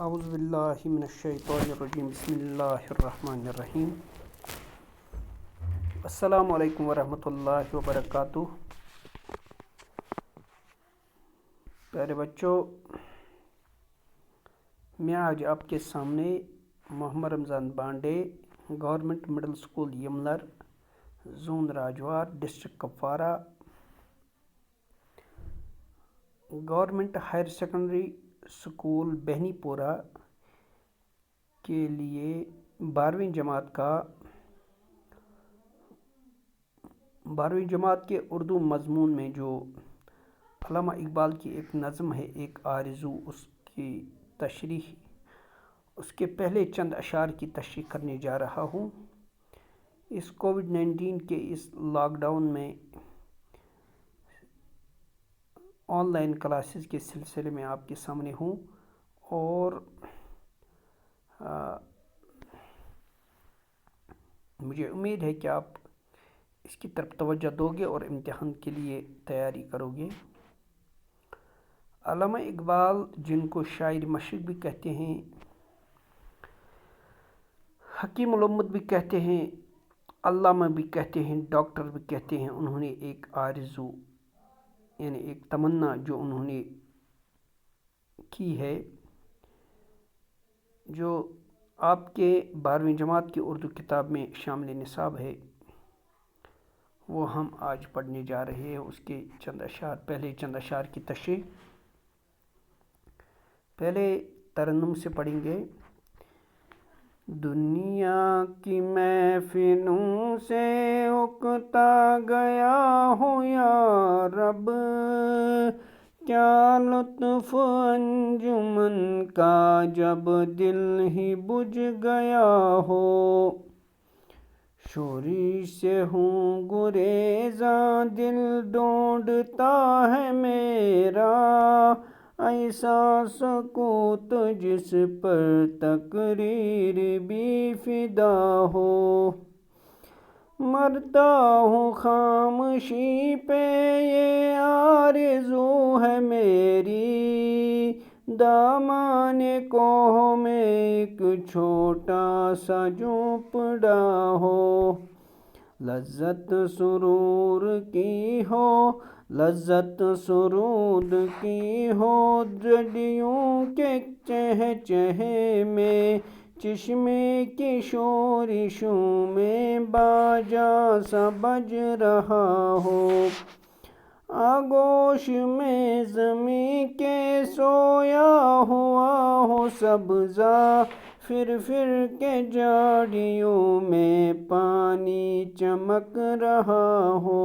اعوذ باللہ من الشیطان الرجیم بسم اللہ الرحمن الرحیم السلام علیکم ورحمۃ اللہ وبرکاتہ۔ پیارے بچوں، میں آج آپ کے سامنے Mohammad Ramzan Bande, government middle school یملر، zone Rajwar, district Kupwara, government higher secondary school Behnipora کے لیے 12ویں جماعت کے اردو مضمون میں جو علامہ اقبال کی ایک نظم ہے ایک آرزو، اس کی تشریح، اس کے پہلے چند اشعار کی تشریح کرنے جا رہا ہوں۔ اس کووڈ-19 کے اس لاک ڈاؤن میں آن لائن کلاسز کے سلسلے میں آپ کے سامنے ہوں اور مجھے امید ہے کہ آپ اس کی طرف توجہ دو گے اور امتحان کے لیے تیاری کرو گے۔ علامہ اقبال، جن کو شاعر مشرق بھی کہتے ہیں، حکیم الامت بھی کہتے ہیں، علامہ بھی کہتے ہیں، ڈاکٹر بھی کہتے ہیں، انہوں نے ایک آرزو یعنی ایک تمنا جو انہوں نے کی ہے، جو آپ کے 12ویں جماعت کی اردو کتاب میں شامل نصاب ہے، وہ ہم آج پڑھنے جا رہے ہیں۔ اس کے پہلے چند اشعار کی تشریح پہلے ترنم سے پڑھیں گے۔ دنیا کی محفلوں سے اکتا گیا ہوں یا رب، کیا لطف انجمن کا جب دل ہی بجھ گیا ہو، شورش سے ہوں گریزاں دل ڈھونڈتا ہے میرا، ایسا سکوت جس پر تقریر بھی فدا ہو، مرتا ہوں خاموشی پہ یہ آرزو ہے میری، دامن کوہ میں ایک چھوٹا سا جھونپڑا ہو، لذت سرور کی ہو، لذت سرود کی ہو، ڈڈیوں کے چہچہے میں، چشمے کی شورشوں میں باجا سا بج رہا ہو، آغوش میں زمیں کے سویا ہوا ہو سبزہ، پھر کے جھاڑیوں میں پانی چمک رہا ہو،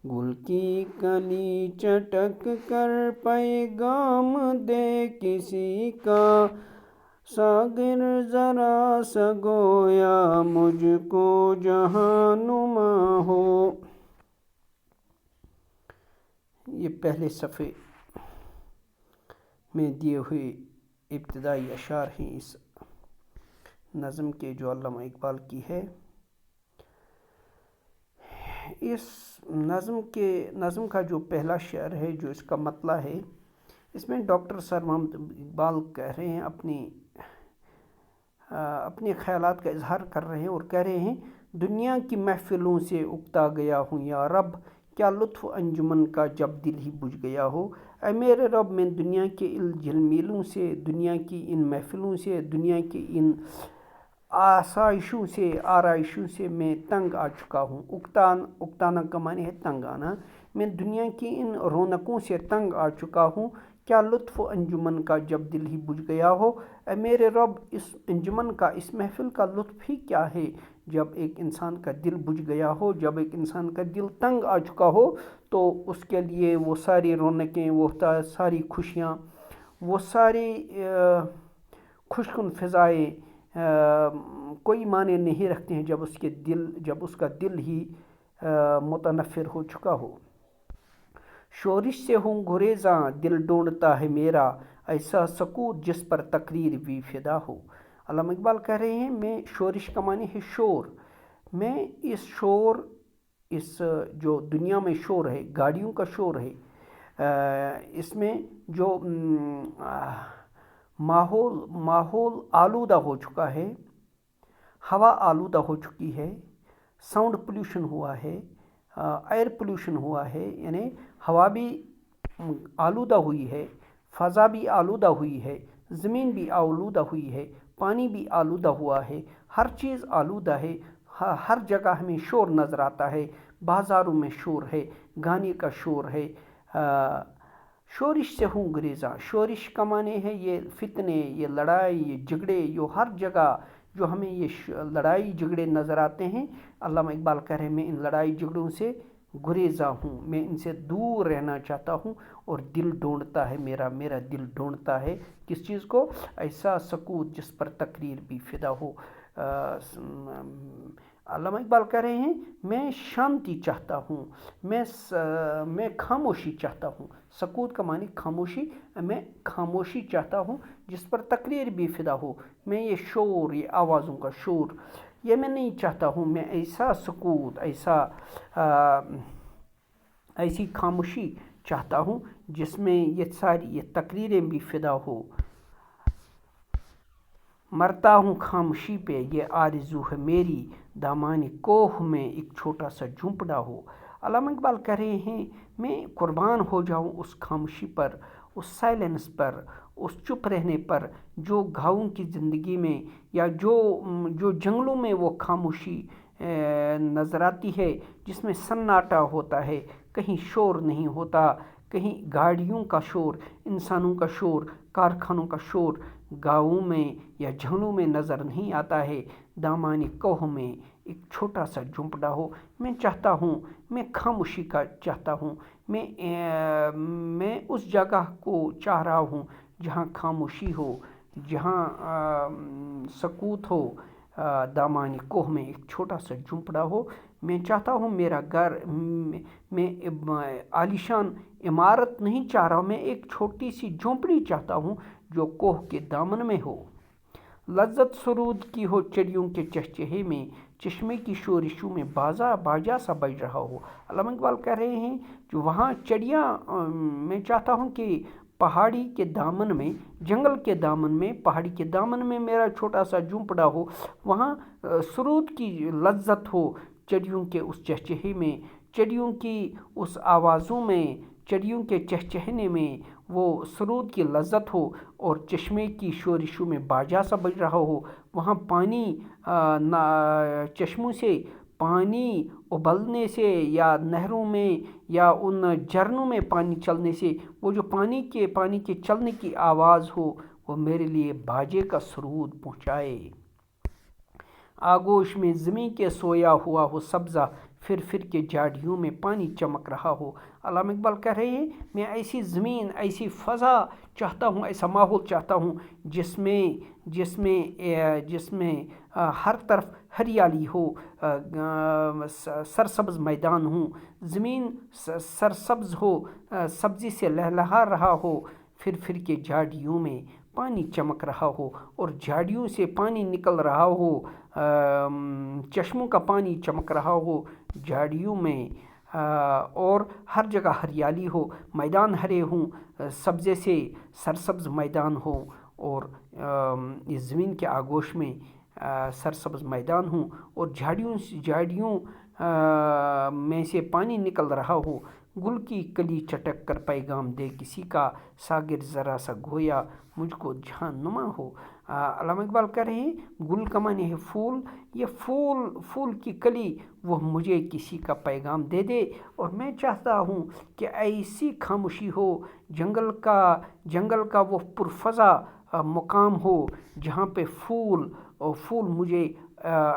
گل کی کلی چٹک کر پیغام دے کسی کا، ساغر ذرا سا گویا مجھ کو جہاں نما ہو۔ یہ پہلے صفحے میں دیے ہوئے ابتدائی اشعار ہیں اس نظم کے جو علامہ اقبال کی ہے۔ اس نظم کا جو پہلا شعر ہے، جو اس کا مطلع ہے، اس میں ڈاکٹر سر محمد اقبال کہہ رہے ہیں، اپنے خیالات کا اظہار کر رہے ہیں اور کہہ رہے ہیں، دنیا کی محفلوں سے اکتا گیا ہوں یا رب، کیا لطف انجمن کا جب دل ہی بجھ گیا ہو، اے میرے رب، میں دنیا کے ان جھلمیلوں سے، دنیا کی ان محفلوں سے، دنیا کی ان آسائشوں سے، آرائشوں سے میں تنگ آ چکا ہوں۔ اکتانا کا معنی ہے تنگ آنا۔ میں دنیا کی ان رونقوں سے تنگ آ چکا ہوں، کیا لطف انجمن کا جب دل ہی بجھ گیا ہو، اے میرے رب، اس انجمن کا، اس محفل کا لطف ہی کیا ہے جب ایک انسان کا دل بجھ گیا ہو، جب ایک انسان کا دل تنگ آ چکا ہو، تو اس کے لیے وہ ساری رونقیں، وہ ساری خوشیاں، وہ ساری خوشکن فضائیں کوئی معنی نہیں رکھتے ہیں جب اس کا دل ہی متنفر ہو چکا ہو۔ شورش سے ہوں گریزاں دل ڈھونڈتا ہے میرا، ایسا سکوت جس پر تقریر بھی فدا ہو۔ علامہ اقبال کہہ رہے ہیں، میں شورش کا معنی ہے شور، میں اس جو دنیا میں شور ہے، گاڑیوں کا شور ہے، اس میں جو माहौल आलूदा हो चुका है, हवा आलूदा हो चुकी है, साउंड पोल्यूशन हुआ है, एयर पोल्यूशन हुआ है, यानी हवा भी आलूदा हुई है, फ़ज़ा भी आलूदा हुई है, ज़मीन भी आलूदा हुई है, पानी भी आलूदा हुआ है, हर चीज़ आलूदा है। हर जगह हमें शोर नज़र आता है, बाज़ारों में शोर है, गाने का शोर है। शोरिश से हूँ गुरेज़ा, शोरिश का माने है ये फितने, ये लड़ाई, ये झगड़े, जो हर जगह जो हमें ये लड़ाई झगड़े नज़र आते हैं, अल्लामा इकबाल कह रहे हैं मैं इन लड़ाई झगड़ों से गुरेज़ा हूँ, मैं इनसे दूर रहना चाहता हूँ। और दिल ढूंढता है मेरा दिल ढूंढता है किस चीज़ को? ऐसा सकूत जिस पर तकरीर भी फिदा हो। अल्लामा इकबाल कह रहे हैं मैं शांति चाहता हूँ, मैं खामोशी चाहता हूँ। सकूत का मानी खामोशी, मैं खामोशी चाहता हूँ जिस पर तकरीर भी फिदा हो। मैं ये शोर, ये आवाज़ों का शोर, ये मैं नहीं चाहता हूँ। मैं ऐसा सकूत, ऐसी खामोशी चाहता हूँ जिसमें ये सारी ये तकरीरें भी फिदा हो। मरता हूँ खामोशी पे, ये आरज़ू है मेरी, दामानी कोह में एक छोटा सा झुंपड़ा हो। अल्लामा इकबाल कह रहे हैं मैं कुर्बान हो जाऊँ उस खामोशी पर, उस साइलेंस पर, उस चुप रहने पर जो गाँवों की ज़िंदगी में या जो जंगलों में वो खामोशी नज़र आती है, जिसमें सन्नाटा होता है, कहीं शोर नहीं होता, कहीं गाड़ियों का शोर, इंसानों का शोर, कारखानों का शोर गाँवों में या जंगलों में नज़र नहीं आता है। दामानी कोह में एक छोटा सा झुंपड़ा हो। मैं चाहता हूँ, मैं खामोशी का चाहता हूँ, मैं उस जगह को चाह रहा हूँ जहाँ खामोशी हो, जहाँ सकूत हो। दामानी कोह में एक छोटा सा झुंपड़ा हो। मैं चाहता हूँ मेरा घर, मैं आलीशान इमारत नहीं चाह रहा हूँ, मैं एक छोटी सी झोंपड़ी चाहता हूँ जो कोह के दामन में हो। लज्जत सुरूद की हो चिड़ियों के चहचहे में, चश्मे की शोरिशों में बाजा सा बज रहा हो। अल्लामा इकबाल कह रहे हैं जो वहाँ चिड़ियाँ, मैं चाहता हूँ कि पहाड़ी के दामन में, जंगल के दामन में, पहाड़ी के दामन में मेरा छोटा सा झुंपड़ा हो। वहाँ सुरूद की लज्जत हो, चिड़ियों के उस चहचहे में, चिड़ियों की उस आवाज़ों में, चिड़ियों के चहचहने में वो सुरूद की लज्जत हो, और चश्मे की शोरिशों में बाजा सा बज रहा हो। वहाँ पानी, चश्मों से पानी उबलने से, या नहरों में या उन झरनों में पानी चलने से वो जो पानी के चलने की आवाज़ हो, वो मेरे लिए बाजे का सुरूद पहुँचाए। आगोश में ज़मीं के सोया हुआ हो सब्ज़ा, फिर के झाड़ियों में पानी चमक रहा हो। अल्लामा इकबाल कह रहे हैं मैं ऐसी ज़मीन, ऐसी फ़ज़ा चाहता हूँ, ऐसा माहौल चाहता हूँ जिसमें जिसमें जिसमें हर तरफ हरियाली हो, सरसब्ज़ मैदान हो, ज़मीन सरसब्ज़ हो, सब्ज़ी से लहलहा रहा हो, फिर के झाड़ियों में पानी चमक रहा हो, और झाड़ियों से पानी निकल रहा हो, चश्मों का पानी चमक रहा हो झाड़ियों में, और हर जगह हरियाली हो, मैदान हरे हों, सब्ज़े से सरसब्ज़ मैदान हो, और इस ज़मीन के आगोश में सरसब्ज़ मैदान हो, और झाड़ियों में से पानी निकल रहा हो। गुल की कली चटक कर पैगाम दे किसी का, सागिर ज़रा सा गोया मुझको जहाँ नुमा हो। अल्लामा इकबाल कह रहे हैं गुल का माने है फूल, ये फूल की कली वो मुझे किसी का पैगाम दे दे, और मैं चाहता हूँ कि ऐसी खामोशी हो, जंगल का वो पुरफ़ज़ा मुकाम हो जहाँ पे फूल मुझे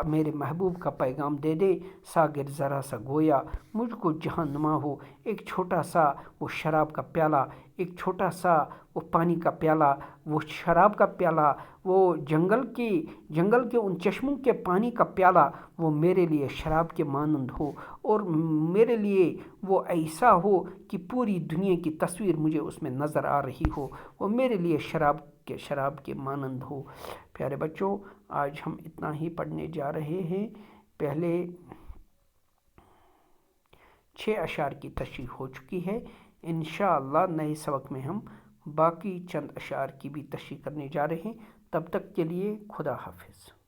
मेरे महबूब का पैगाम दे दे। सागिर ज़रा सा गोया मुझको जहाँ नुमा हो। एक छोटा सा वो शराब का प्याला, एक छोटा सा वो पानी का प्याला, वो शराब का प्याला, वो जंगल के उन चश्मों के पानी का प्याला, वो मेरे लिए शराब के मानंद हो, और मेरे लिए वो ऐसा हो कि पूरी दुनिया की तस्वीर मुझे उसमें नज़र आ रही हो, वो मेरे लिए शराब के मानंद हो। प्यारे बच्चों, आज हम इतना ही पढ़ने जा रहे हैं। पहले 6 अशार की तशरीह हो चुकी है। इंशाअल्लाह नए सबक में हम باقی چند اشعار کی بھی تشریح کرنے جا رہے ہیں۔ تب تک کے لیے خدا حافظ۔